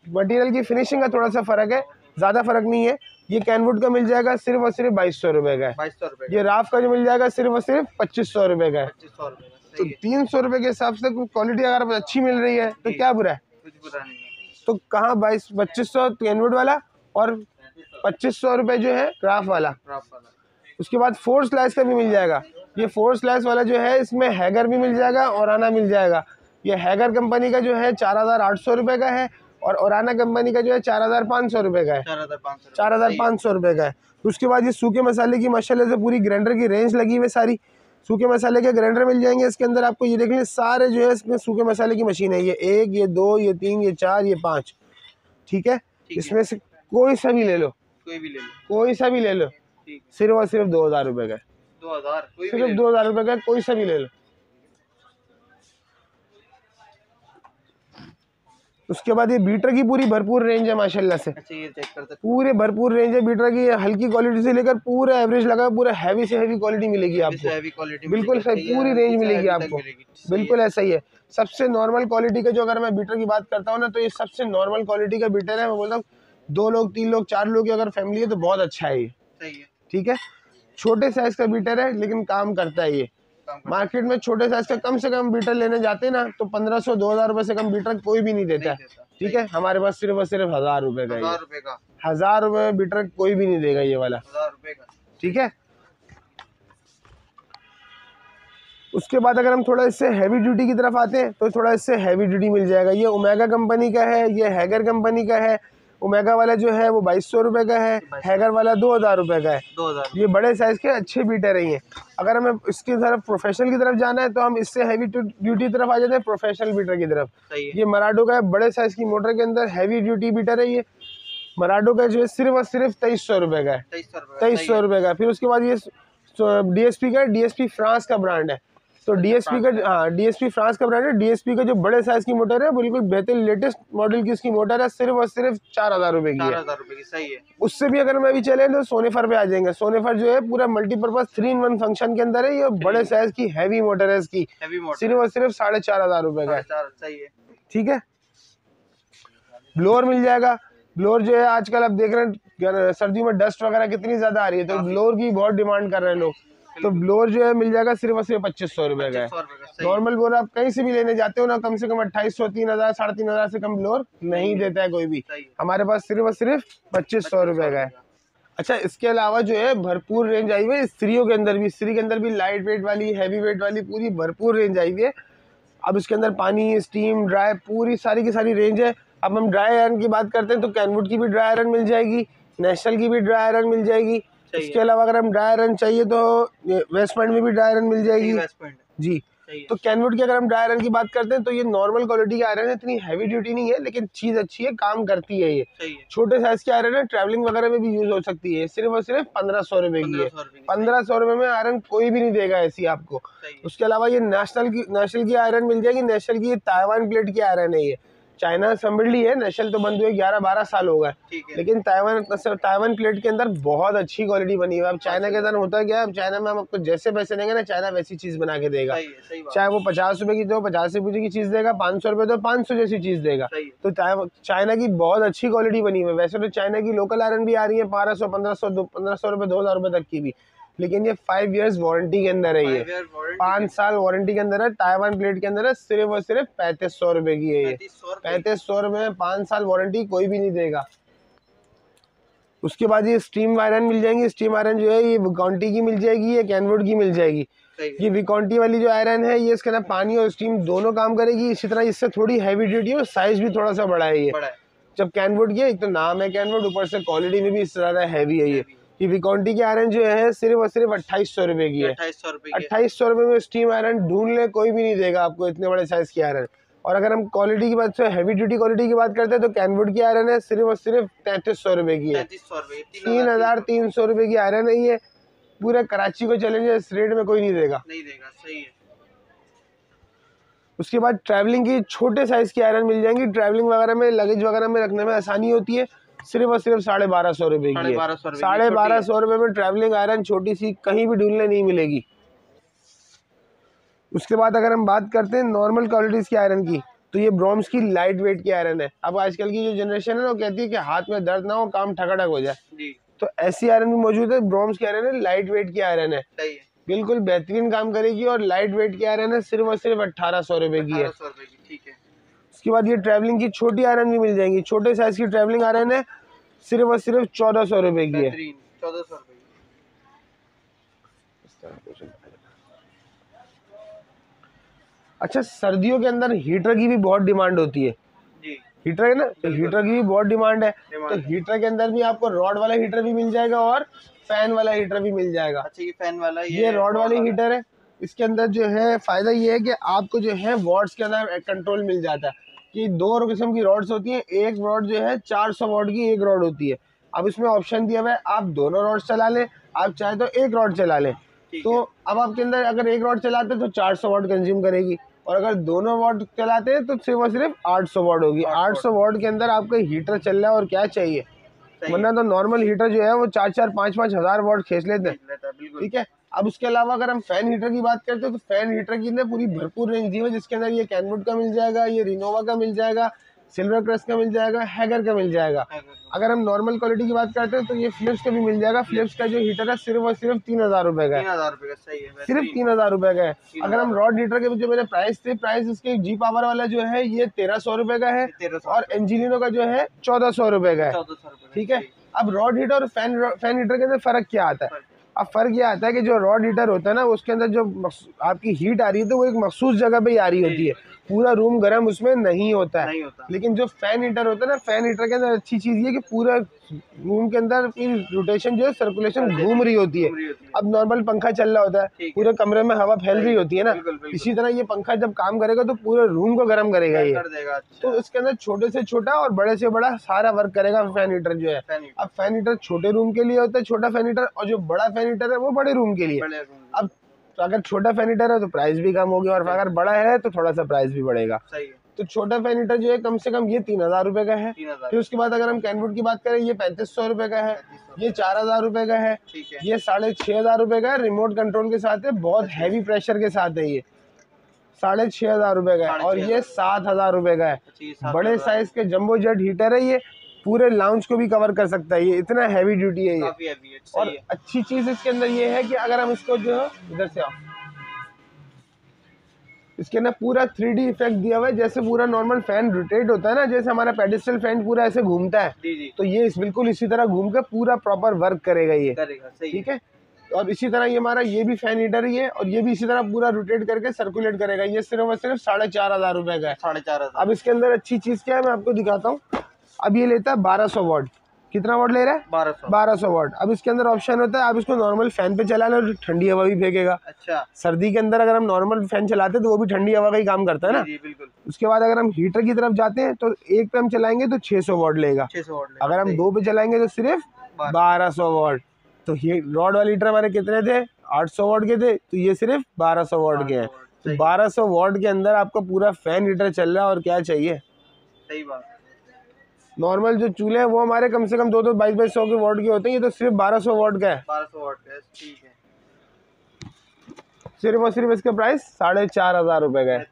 मटेरियल की फिनिशिंग का थोड़ा सा फर्क है, ज्यादा फर्क नहीं है। ये कैनवुड का मिल जाएगा सिर्फ और सिर्फ 2200 रुपए का है। ये राफ का जो मिल जाएगा सिर्फ और सिर्फ 2500 रुपए का है। तो 300 रुपए के हिसाब से क्वालिटी अगर अच्छी मिल रही है तो क्या बुरा है, तो कहाँ 2500 कैनवुड वाला और 2500 रुपए जो है राफ वाला। उसके बाद 4 स्लाइस का भी मिल जाएगा। ये 4 स्लाइस वाला जो है इसमें हैगर भी मिल जाएगा, ओराना मिल जाएगा। ये हैगर कंपनी का जो है 4800 रुपए का है और ओराना कंपनी का जो है 4500 रुपए का है, 4500 रुपए का है। उसके बाद ये सूखे मसाले की माशाल्लाह से पूरी ग्राइंडर की रेंज लगी हुई, सारी सूखे मसाले के ग्राइंडर मिल जाएंगे इसके अंदर आपको। ये देख लीजिए सारे जो है इसमें सूखे मसाले की मशीन है, ये 1, ये 2, ये 3, ये 4, ये 5, ठीक है। इसमें से कोई सा भी ले लो, कोई सा भी ले लो, सिर्फ और सिर्फ 2000 रुपए का, 2000 सिर्फ 2000 रुपए का, कोई सा भी ले लो। उसके बाद ये बीटर की पूरी भरपूर रेंज है माशाल्लाह से। अच्छा, ये चेक करते, पूरे पूरे भरपूर रेंज है बीटर की। हल्की क्वालिटी से लेकर पूरे एवरेज लगा, पूरा हैवी से हैवी क्वालिटी मिलेगी आपको, बिल्कुल सही पूरी रेंज मिलेगी आपको, बिल्कुल ऐसा ही है। सबसे नॉर्मल क्वालिटी का जो अगर मैं बीटर की बात करता हूँ ना, तो ये सबसे नॉर्मल क्वालिटी का बीटर है। मैं बोलता हूँ 2 लोग 3 लोग 4 लोग की अगर फैमिली है तो बहुत अच्छा है ये, ठीक है। छोटे साइज का बीटर है लेकिन काम करता है ये। मार्केट में छोटे साइज का कम से कम बीटर लेने जाते हैं ना, तो 1500-2000 रुपए से कम बीटर कोई भी नहीं देता है। ठीक है। हमारे पास सिर्फ और सिर्फ 1000 रुपए का, 1000 रुपए का, 1000 रुपए बीटर कोई भी नहीं देगा ये वाला, 1000 रुपए का, ठीक है। उसके बाद अगर हम थोड़ा इससे हैवी ड्यूटी की तरफ आते हैं तो थोड़ा इससे हैवी ड्यूटी मिल जाएगा। ये ओमेगा कंपनी का है, ये हैगर कंपनी का है। ओमेगा वाला जो है वो 2200 रुपये का है, हैगर वाला 2000 रुपये का है। 2000। ये बड़े साइज़ के अच्छे बीटर हैं ये। अगर हमें इसकी तरफ प्रोफेशनल की तरफ जाना है तो हम इससे हैवी ड्यूटी तरफ आ जाते हैं, प्रोफेशनल बीटर की तरफ। ये मराडो का है, बड़े साइज़ की मोटर के अंदर हैवी ड्यूटी बीटर है। ये मराडो का जो है सिर्फ और सिर्फ 2300 रुपये का है, 2300 रुपये का। फिर उसके बाद ये DSP का, DSP फ्रांस का ब्रांड है। तो DSP का, हाँ DSP फ्रांस का ब्रांड है। DSP का जो बड़े साइज की मोटर है, बिल्कुल बेहतरीन लेटेस्ट मॉडल की इसकी मोटर है, सिर्फ और सिर्फ 4000 रुपए की है। 4000 रुपए की, सही है। उससे भी अगर मैं भी चले तो सोनेफर पे आ जाएंगे। सोनेफर जो है पूरा मल्टीपर्पज 3-in-1 फंक्शन के अंदर है। ये बड़े साइज की हैवी मोटर है इसकी, सिर्फ और सिर्फ 4500 रुपए का है, सही है, ठीक है। ब्लोअर मिल जाएगा। ब्लोअर जो है आजकल आप देख रहे हैं सर्दियों में डस्ट वगैरह कितनी ज्यादा आ रही है, तो ब्लोअर की बहुत डिमांड कर रहे हैं लोग। तो ब्लोअर जो है मिल जाएगा सिर्फ और सिर्फ 2500 रुपए का है। नॉर्मल ब्लोअर आप कहीं से भी लेने जाते हो ना, कम से कम 2800, 3000, 3500 से कम ब्लोअर नहीं देता है कोई भी। हमारे पास सिर्फ और सिर्फ 2500 रुपए का है। अच्छा, इसके अलावा जो है भरपूर रेंज आई हुई है स्त्रियों के अंदर भी। स्त्री के अंदर भी लाइट वेट वाली, हैवी वेट वाली पूरी भरपूर रेंज आई हुई है। अब इसके अंदर पानी, स्टीम, ड्राई पूरी सारी की सारी रेंज है। अब हम ड्राई आयरन की बात करते हैं तो कैनवुड की भी ड्राई आयरन मिल जाएगी, नेशनल की भी ड्राई आयरन मिल जाएगी। इसके अलावा अगर हम ड्राई आयरन चाहिए तो वेस्ट पॉइंट में भी ड्राई आयरन मिल जाएगी जी। तो कैनवुड की अगर हम ड्राई आयरन की बात करते हैं तो ये नॉर्मल क्वालिटी की आयरन है, इतनी हैवी ड्यूटी नहीं है, लेकिन चीज अच्छी है, काम करती है। ये छोटे साइज की आयरन है, ट्रैवलिंग वगैरह में भी यूज हो सकती है। सिर्फ और सिर्फ 1500 रुपए की है। 1500 रुपए में आयरन कोई भी नहीं देगा ऐसी आपको। उसके अलावा ये नेशनल की आयरन मिल जाएगी। नेशनल की ताइवान प्लेट की आयरन है। ये चाइना संभली है, नेशनल तो बंद हुए 11-12 साल हो गए, लेकिन ताइवान प्लेट के अंदर बहुत अच्छी क्वालिटी बनी हुई है। अब चाइना के अंदर होता क्या है, अब चाइना में हम आपको जैसे पैसे देंगे ना, चाइना वैसी चीज बना के देगा। चाहे वो 50 रुपए की दो 50 रुपए की चीज देगा, 500 रुपए दो 500 जैसी चीज देगा। तो चाइना की बहुत अच्छी क्वालिटी बनी हुई है। वैसे तो चाइना की लोकल आयरन भी आ रही है 1200, 1500 रुपए, 2000 रुपए तक की भी, लेकिन ये 5 years वारंटी के अंदर है। ये 5 साल वारंटी के अंदर है। ताइवान प्लेट के अंदर है। सिर्फ और सिर्फ 3500 रुपए की है। ये 3500 रुपए में 5 साल वारंटी कोई भी नहीं देगा। उसके बाद ये स्टीम आयरन मिल जाएंगी। स्टीम आयरन जो है ये विकॉन्टी की मिल जाएगी, ये कैनवुड की मिल जाएगी। ये विकॉन्टी वाली जो आयरन है, ये इसके अंदर पानी और स्टीम दोनों काम करेगी। इसी तरह इससे थोड़ी हैवी ड्यूटी है और साइज भी थोड़ा सा बड़ा है। ये जब कैनवुड की, एक तो नाम है कैनवुड, ऊपर से क्वालिटी में भी इस तरह हैवी है। ये विकॉन्टी की आयरन जो है सिर्फ और सिर्फ 2800 रुपए की है। 2800 रुपए में स्टीम आयरन ढूंढ ले, कोई भी नहीं देगा आपको इतने बड़े साइज की आयरन। और अगर हम क्वालिटी की बात, हैवी ड्यूटी क्वालिटी की बात करते हैं तो कैनवुड की आयरन है, सिर्फ और सिर्फ 3300 रुपए की है। 3300 रुपए की आयरन है। ये पूरे कराची को चैलेंज है, इस रेट में कोई नहीं देगा। सही है। उसके बाद ट्रैवलिंग की छोटे साइज की आयरन मिल जाएंगी। ट्रैवलिंग वगैरह में, लगेज वगैरह में रखने में आसानी होती है। सिर्फ और सिर्फ 1250 रुपए की है। 1250 रुपए में ट्रैवलिंग आयरन छोटी सी, कहीं भी ढूंढने नहीं मिलेगी। उसके बाद अगर हम बात करते हैं नॉर्मल क्वालिटीज की आयरन की, तो ये ब्रोम्स की लाइट वेट की आयरन है। अब आजकल की जो जनरेशन है वो कहती है कि हाथ में दर्द ना हो, काम ठकाठक हो जाए, तो ऐसी आयरन भी मौजूद है। ब्रोम्स की आयरन है, लाइट वेट की आयरन है, बिल्कुल बेहतरीन काम करेगी और लाइट वेट की आयरन है। सिर्फ और सिर्फ 1800 रुपए की है। उसके बाद ये ट्रैवलिंग की छोटी आयरन भी मिल जाएंगी। छोटे साइज की ट्रैवलिंग आयरन है, सिर्फ और सिर्फ 1400 रुपए की है। 1400 रुपए। अच्छा, सर्दियों के अंदर हीटर की भी बहुत डिमांड होती है। हीटर है ना, तो हीटर की भी बहुत डिमांड है। तो हीटर के अंदर भी आपको रॉड वाला हीटर भी मिल जाएगा और फैन वाला हीटर भी मिल जाएगा। अच्छा, ये फैन वाला, ये रॉड वाली हीटर है। इसके अंदर जो है फायदा ये है कि आपको जो है वॉट्स के अंदर कंट्रोल मिल जाता है कि 2 किस्म की रॉड्स होती हैं। एक रॉड जो है 400 वॉट की एक रॉड होती है। अब इसमें ऑप्शन दिया हुआ है, आप दोनों रॉड चला लें, आप चाहे तो एक रॉड चला लें। तो अब आपके अंदर अगर एक रॉड चलाते हैं तो 400 वॉट कंज्यूम करेगी, और अगर दोनों वॉट चलाते हैं तो सिर्फ और सिर्फ 800 वॉट होगी। 800 वॉट के अंदर आपका हीटर चल रहा है, और क्या चाहिए। वरना तो नॉर्मल हीटर जो है वो 4-4, 5-5 हज़ार वॉट खींच लेते हैं, ठीक है। अब उसके अलावा अगर हम फैन हीटर की बात करते हैं तो फैन हीटर की अंदर पूरी भरपूर रेंज दी है, जिसके अंदर ये कैनवुड का मिल जाएगा, ये रिनोवा का मिल जाएगा, सिल्वर क्रस्ट का मिल जाएगा, हैगर का मिल जाएगा। अगर हम नॉर्मल क्वालिटी की बात करते हैं तो ये फिलिप्स का भी मिल जाएगा। फिलिप्स का जो हीटर है सिर्फ और सिर्फ 3000 रुपए का है, 3000 रुपए का, सही है, सिर्फ 3000 रुपए का है। अगर हम रॉड हीटर के जो मेरे प्राइस थे, प्राइस इसके जी पावर वाला जो है ये 1300 रुपए का है, और एंजिलिनो का जो है 1400 रुपए का है, ठीक है। अब रॉड हीटर और फैन हीटर के अंदर फर्क क्या आता है? अब फर्क ये आता है कि जो रॉड हीटर होता है ना, उसके अंदर जो आपकी हीट आ रही है तो वो एक मखसूस जगह पे ही आ रही होती है, पूरा रूम गर्म उसमें नहीं होता है। लेकिन जो फैन हीटर होता है ना, फैन हीटर के अंदर अच्छी चीज़ ये कि पूरा रूम के अंदर की रोटेशन जो है, सर्कुलेशन घूम रही होती है। अब नॉर्मल पंखा चल रहा होता है, पूरे कमरे में हवा फैल रही होती है ना, इसी तरह ये पंखा जब काम करेगा तो पूरे रूम को गर्म करेगा ये। तो इसके अंदर छोटे से छोटा और बड़े से बड़ा सारा वर्क करेगा फैन हीटर जो है। अब फैन हीटर छोटे रूम के लिए होता है, छोटा फैन हीटर, और जो बड़ा फैन हीटर है वो बड़े रूम के लिए। अब तो अगर छोटा फैन हीटर है तो प्राइस भी कम होगी, और अगर बड़ा है तो थोड़ा सा प्राइस भी बढ़ेगा। तो छोटा फैन हीटर जो है कम से कम ये 3000 रुपए का है। फिर उसके बाद अगर हम कैनवुड की बात करें, ये 3500 रुपए का है, ये 4000 रुपए का है, ये 6500 रुपए का है, रिमोट कंट्रोल के साथ है, बहुत हैवी प्रेशर के साथ है, ये 6500 रुपए का है, और ये 7000 रुपए का है। बड़े साइज के जंबो जेट हीटर है, ये पूरे लाउंज को भी कवर कर सकता है, ये इतना हैवी ड्यूटी है ये। और अच्छी चीज इसके अंदर ये है कि अगर हम इसको जो है इधर से इसके अंदर पूरा 3D इफेक्ट दिया हुआ है, जैसे पूरा नॉर्मल फैन रोटेट होता है ना, जैसे हमारा पेडिस्टल फैन पूरा ऐसे घूमता है, तो ये बिल्कुल इसी तरह घूम कर पूरा प्रॉपर वर्क करेगा ये, ठीक है। और इसी तरह ये हमारा ये भी फैन हीटर ही है, और ये भी इसी तरह पूरा रोटेट करके सर्कुलेट करेगा। ये सिर्फ और सिर्फ 4500 रुपए का है। 4500। अब इसके अंदर अच्छी चीज क्या है मैं आपको दिखाता हूँ। अब ये लेता है 1200 वाट। कितना वाट ले रहा है? 1200 वाट। अब इसके अंदर ऑप्शन होता है, आप इसको नॉर्मल फैन पे चला लो तो ठंडी हवा भी फेंकेगा। अच्छा। सर्दी के अंदर अगर हम नॉर्मल फैन चलाते हैं तो वो भी ठंडी हवा का ही काम करता है ना। जी, बिल्कुल। उसके बाद अगर हम हीटर की तरफ जाते हैं तो एक पे हम चलाएंगे तो 600 वाट लेगा, 600 वाट। अगर हम दो पे चलाएंगे तो सिर्फ 1200 वाट। तो ये रॉड वाले हीटर हमारे कितने थे? 800 वाट के थे, तो ये सिर्फ 1200 वाट के हैं। तो 1200 वाट के अंदर आपका पूरा फैन हीटर चल रहा है, और क्या चाहिए। सही बात। नॉर्मल जो चूल्हे हैं वो हमारे कम से कम 2200 के वाट के होते हैं, ये तो सिर्फ 1200 वाट का है। 1200 वाट का, ठीक है। सिर्फ और सिर्फ इसका प्राइस 4500 रुपए का है।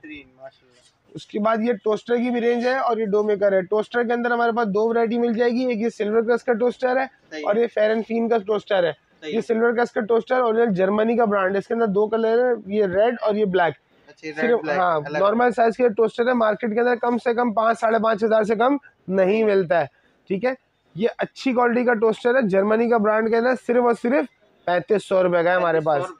उसके बाद ये टोस्टर की भी रेंज है, और ये डो मेकर है। टोस्टर के अंदर हमारे पास दो वैरायटी मिल जाएगी, एक ये सिल्वर क्रस्ट का टोस्टर है, और ये फेयर एंड फीन का टोस्टर है। ये सिल्वर क्रस्ट का टोस्टर ओरिजिनल जर्मनी का ब्रांड है। इसके अंदर दो कलर है, ये रेड और ये ब्लैक। सिर्फ हाँ नॉर्मल साइज के टोस्टर है, मार्केट के अंदर कम से कम 5-5.5 से कम नहीं मिलता है, ठीक है। ये अच्छी क्वालिटी का टोस्टर है, जर्मनी का ब्रांड के अंदर, सिर्फ और सिर्फ 3500 रुपए का है हमारे पास,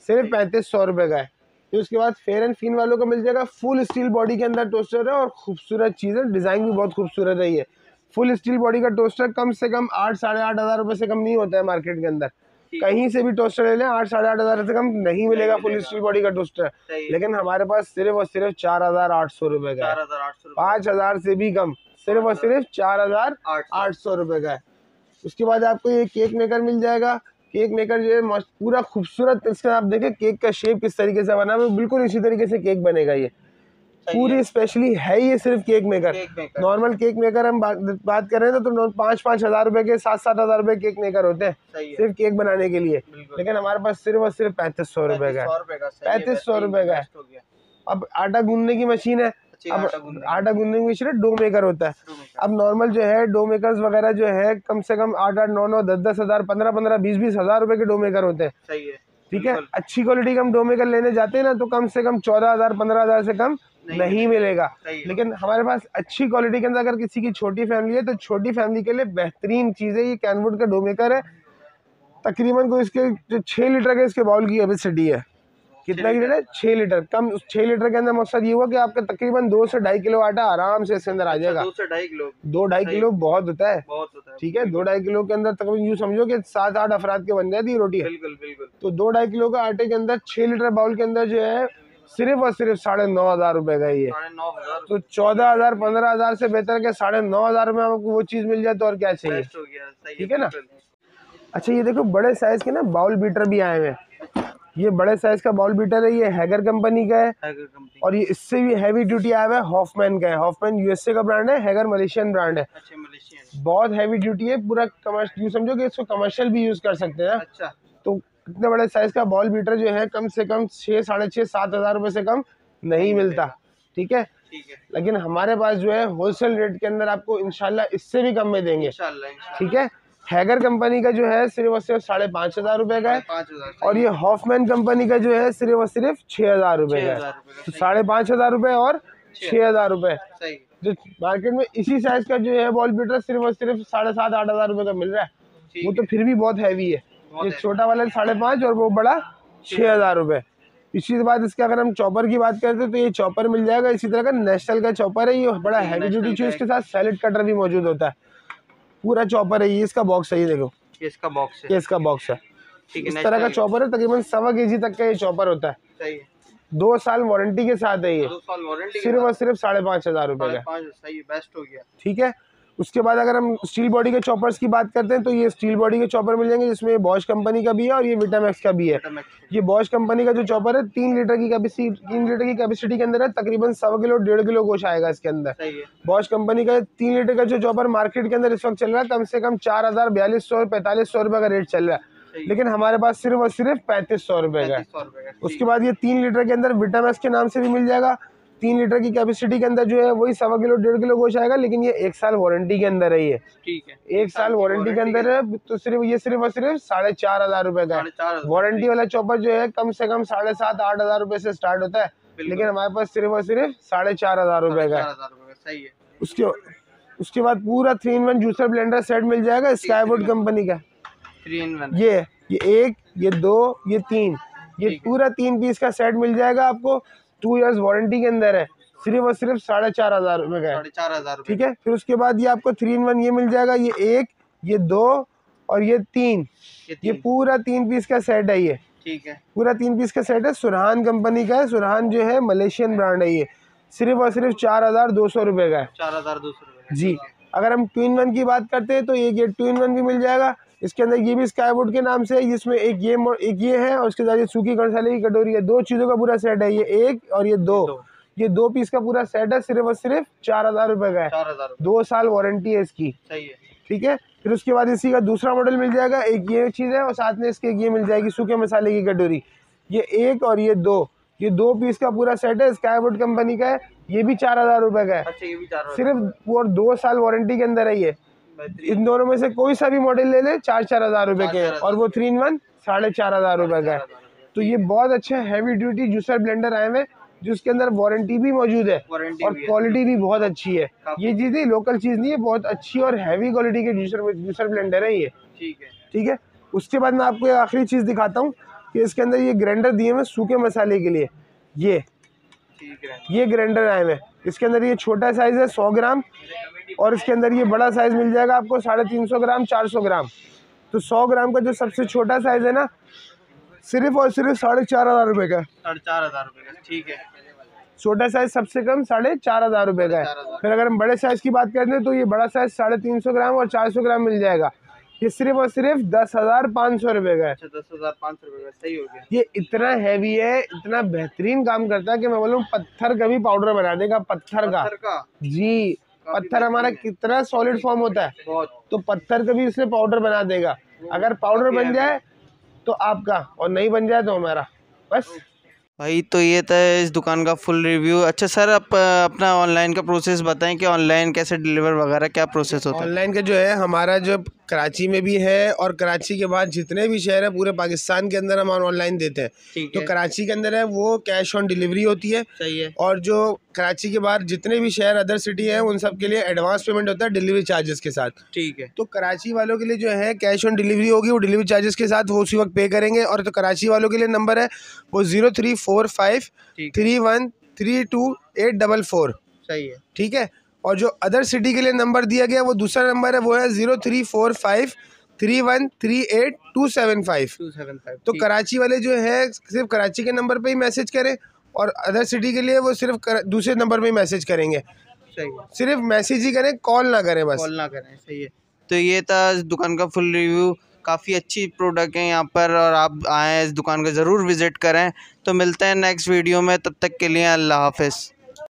सिर्फ 3500 रुपए का है। फिर उसके बाद फेयर एंड फीन वालों को मिल जाएगा, फुल स्टील बॉडी के अंदर टोस्टर है, और खूबसूरत चीज़ है, डिज़ाइन भी बहुत खूबसूरत है। ये फुल स्टील बॉडी का टोस्टर कम से कम 8-8.5 रुपए से कम नहीं होता है मार्केट के अंदर। कहीं से भी टोस्टर ले लें 8-8.5 से कम नहीं मिलेगा फुल स्टील बॉडी का टोस्टर, लेकिन हमारे पास सिर्फ और सिर्फ 4800 रुपए का है। 5000 से भी कम, सिर्फ और सिर्फ 4800 रुपए का है। उसके बाद आपको ये केक मेकर मिल जाएगा। केक मेकर जो है पूरा खूबसूरत, इसका आप देखें केक का शेप किस तरीके से बना है, बिल्कुल इसी तरीके से केक बनेगा। ये पूरी स्पेशली है ये सिर्फ cake maker. Normal cake maker हम बात कर रहे हैं तो 5-5 हजार रुपए के, 7-7 हजार रुपए केक मेकर होते हैं सिर्फ केक बनाने के लिए, लेकिन हमारे पास सिर्फ और सिर्फ 3500 रुपए का है। 3500 रुपए का है। अब आटा गूंदने की मशीन है, अब आटा गूंदने की मशीन डो मेकर होता है। अब नॉर्मल जो है डो मेकर्स वगैरह जो है कम से कम 8-8, 9-9, 10-10 हजार, 15-15, 20-20 हजार रुपए के डो मेकर होते हैं, ठीक है। अच्छी क्वालिटी का हम डो मेकर लेने जाते हैं ना तो कम से कम 14,000, 15,000 से कम नहीं मिलेगा। लेकिन हमारे पास अच्छी क्वालिटी के अंदर अगर किसी की छोटी फैमिली है तो छोटी फैमिली के लिए बेहतरीन चीज़ है ये कैनवुड का डो मेकर है। तकरीबन को इसके जो 6 लीटर के इसके बाउल की कैपेसिटी है। कितना लीटर है? 6 लीटर। कम 6 लीटर के अंदर मकसद ये हुआ कि आपका तकरीबन 2 से 2.5 किलो आटा आराम से इसके अंदर आ जाएगा। 2 से 2.5 किलो, 2-2.5 किलो बहुत होता है, ठीक है। 2-2.5 किलो के अंदर तकरीबन यूँ समझो कि 7-8 अफराद के बन जाती है रोटी। बिल्कुल। तो 2-2.5 किलो का आटे के अंदर 6 लीटर बाउल के अंदर जो है सिर्फ और सिर्फ 9,500 रुपए का ये। तो 14,000, 15,000 से बेहतर के 9,500 में आपको वो चीज मिल जाए तो और क्या चाहिए, ठीक है ना। अच्छा ये देखो बड़े साइज के ना बाउल बीटर भी आए हुए हैं। ये बड़े साइज का बाउल बीटर है, ये हैगर कंपनी का है, और ये इससे भी हैवी ड्यूटी आया हुआ है, हॉफमैन का है। हॉफमैन यूएसए का ब्रांड है, हैगर मलेशियन ब्रांड है। बहुत हैवी ड्यूटी है, पूरा कमर्शियल समझो कि इसको कमर्शियल भी यूज कर सकते हैं। अच्छा। तो इतने बड़े साइज का बॉल बीटर जो है कम से कम 6, 6.5, 7 हजार रुपए से कम नहीं मिलता, ठीक है। ठीक है, लेकिन हमारे पास जो है होलसेल रेट के अंदर आपको इंशाल्लाह इससे भी कम में देंगे, इंशाल्लाह। ठीक है। हैगर कंपनी का जो है सिर्फ और सिर्फ 5,500 रुपए का है, 5,000 और ये हॉफमैन कंपनी का जो है सिर्फ और सिर्फ 6,000 रुपए का है। 6,000 रुपये तो का। 5,500 रुपए और 6,000 रुपए। सही। जो मार्केट में इसी साइज का जो है बॉल बीटर सिर्फ और सिर्फ 7,500-8,000 रुपए का मिल रहा है, वो तो फिर भी बहुत हैवी है। ये छोटा वाला 5,500 और वो बड़ा 6,000 रुपए। इसी बात इसके अगर हम चॉपर की बात करते हैं तो ये चॉपर मिल जाएगा इसी तरह का, नेशनल का चॉपर है, ये बड़ा हैवी ड्यूटी चीज के साथ सैलेड कटर भी मौजूद होता है। पूरा चॉपर है ये, इसका बॉक्स है, ये देखो ये इसका बॉक्स है, ये इसका बॉक्स है। ठीक है। इस तरह का चॉपर है, तकरीबन 1.25 kg तक का ये चॉपर होता है। सही है। 2 साल वारंटी के साथ है ये, 2 साल वारंटी, सिर्फ और सिर्फ 5,500 रुपए का। 5,500। सही है, बेस्ट हो गया। ठीक है। उसके बाद अगर हम स्टील बॉडी के चॉपर्स की बात करते हैं तो ये स्टील बॉडी के चॉपर मिल जाएंगे, जिसमें बॉश कंपनी का भी है और ये विटामैक्स का भी है। ये बॉश कंपनी का जो चॉपर है 3 लीटर की कैपेसिटी के अंदर है, तकरीबन 100 किलो 1.5 किलो गोश आएगा इसके अंदर। बॉश कंपनी का 3 लीटर का जो चॉपर मार्केट के अंदर इस वक्त चल रहा है कम से कम 4,000 4200 4500 रुपए का रेट चल रहा है, लेकिन हमारे पास सिर्फ और सिर्फ 3500 रुपए का है। उसके बाद ये 3 लीटर के अंदर विटामैक्स के नाम से भी मिल जाएगा। 3 लीटर की कैपेसिटी के अंदर जो है वही 1.25 किलो 1.5 किलो गोश आएगा, लेकिन ये 1 साल वारंटी के अंदर है ये। ठीक है, 1 साल वारंटी के अंदर है, तो सिर्फ और सिर्फ 4,500 रुपए का है। वारंटी वाला चॉपर जो है कम से कम 7,500-8,000 रुपए से स्टार्ट होता है, लेकिन हमारे पास सिर्फ और सिर्फ 4,500 रुपए का है। सही है। उसके बाद पूरा 3-in-1 जूसर ब्लेंडर सेट मिल जाएगा स्काईवुड कंपनी का। 3-in-1 ये 1, ये 2, ये 3, ये पूरा 3 पीस का सेट मिल जाएगा आपको। 2 इयर्स वारंटी के अंदर है, सिर्फ और सिर्फ 4,500 रुपए का है। 4,500। ठीक है। फिर उसके बाद ये आपको 3-in-1 ये मिल जाएगा, ये 1, ये 2 और ये 3, ये पूरा 3 पीस का सेट है ये। ठीक है, पूरा 3 पीस का सेट है, सुरहान कंपनी का है। सुरहान जो है मलेशियन ब्रांड है, ये सिर्फ और सिर्फ 4,200 रुपए का है। 4,200 रुपए जी। अगर हम 2-in-1 की बात करते हैं तो ये 2-in-1 भी मिल जाएगा। इसके अंदर ये भी स्काईवुड के नाम से है, जिसमें एक ये है और उसके साथ ये सूखी मसाले की कटोरी है। 2 चीज़ों का पूरा सेट है, ये 1 और ये 2। ये 2 पीस का पूरा सेट है, सिर्फ और सिर्फ 4,000 रुपए का है। 4,000। 2 साल वारंटी है इसकी। सही है। ठीक है। फिर उसके बाद इसी का दूसरा मॉडल मिल जाएगा, एक ये चीज़ है और साथ में इसके ये मिल जाएगी सूखे मसाले की कटोरी। ये 1 और ये 2, ये 2 पीस का पूरा सेट है, स्काईवुड कंपनी का है। ये भी 4,000 रुपए का है। अच्छा, ये भी 4,000 सिर्फ और 2 साल वारंटी के अंदर है ये। इन दोनों में से कोई सा भी मॉडल ले ले 4,000 रुपए के, और वो 3-in-1 4,500 रुपए का है। तो ये बहुत अच्छा हैवी ड्यूटी जूसर ब्लेंडर आए हुए, जिसके अंदर वारंटी भी मौजूद है और क्वालिटी भी बहुत अच्छी है। ये चीज़ लोकल चीज़ नहीं है, बहुत अच्छी और हैवी क्वालिटी के जूसर ब्लेंडर है ये। ठीक है। उसके बाद मैं आपको आखिरी चीज़ दिखाता हूँ कि इसके अंदर ये ग्राइंडर दिए हुए सूखे मसाले के लिए। ये ग्राइंडर आए हुए, इसके अंदर ये छोटा साइज है 100 ग्राम, और इसके अंदर ये बड़ा साइज मिल जाएगा आपको 350 ग्राम 400 ग्राम। तो 100 ग्राम का जो सबसे छोटा साइज है ना, सिर्फ और सिर्फ 4,500 रुपए का। 4,500 रुपए का। ठीक है। छोटा साइज सबसे कम 4,500 रुपए का है। फिर अगर हम बड़े साइज की बात करते हैं तो ये बड़ा साइज 350 ग्राम और 400 ग्राम मिल जाएगा। ये सिर्फ और सिर्फ 10,500 रुपए का है। 10,500 रुपए का। सही हो गया। ये इतना हैवी है, इतना बेहतरीन काम करता है कि मैं बोलूँ पत्थर का भी पाउडर बना देगा। पत्थर का जी, पत्थर हमारा कितना सॉलिड फॉर्म होता है, तो पत्थर का भी इसने पाउडर बना देगा। अगर पाउडर बन जाए तो आपका, और नहीं बन जाए तो हमारा। बस भाई, तो ये था इस दुकान का फुल रिव्यू। अच्छा सर, आप अपना ऑनलाइन का प्रोसेस बताएं कि ऑनलाइन कैसे डिलीवर वगैरह क्या प्रोसेस होता है? ऑनलाइन का जो है हमारा जो कराची में भी है, और कराची के बाद जितने भी शहर है पूरे पाकिस्तान के अंदर हम ऑनलाइन देते हैं। तो कराची के अंदर है वो कैश ऑन डिलीवरी होती है। सही है। और जो कराची के बाहर जितने भी शहर अदर सिटी है उन सब के लिए एडवांस पेमेंट होता है डिलीवरी चार्जेस के साथ। ठीक है। तो कराची वालों के लिए जो है कैश ऑन डिलीवरी होगी, वो डिलीवरी चार्जेस के साथ वो उसी वक्त पे करेंगे। और तो कराची वालों के लिए नंबर है वो 0345 3132 सही है। ठीक है। और जो अदर सिटी के लिए नंबर दिया गया वो दूसरा नंबर है, वो है 0345 313275। तो कराची वाले जो है सिर्फ कराची के नंबर पे ही मैसेज करें, और अदर सिटी के लिए वो सिर्फ दूसरे नंबर पे ही मैसेज करेंगे। सही है। सिर्फ मैसेज ही करें, कॉल ना करें, बस कॉल ना करें। सही है। तो ये था इस दुकान का फुल रिव्यू। काफ़ी अच्छी प्रोडक्ट है यहाँ पर, और आप आएँ इस दुकान को ज़रूर विज़िट करें। तो मिलते हैं नेक्स्ट वीडियो में, तब तक के लिए अल्लाह हाफ़िज़।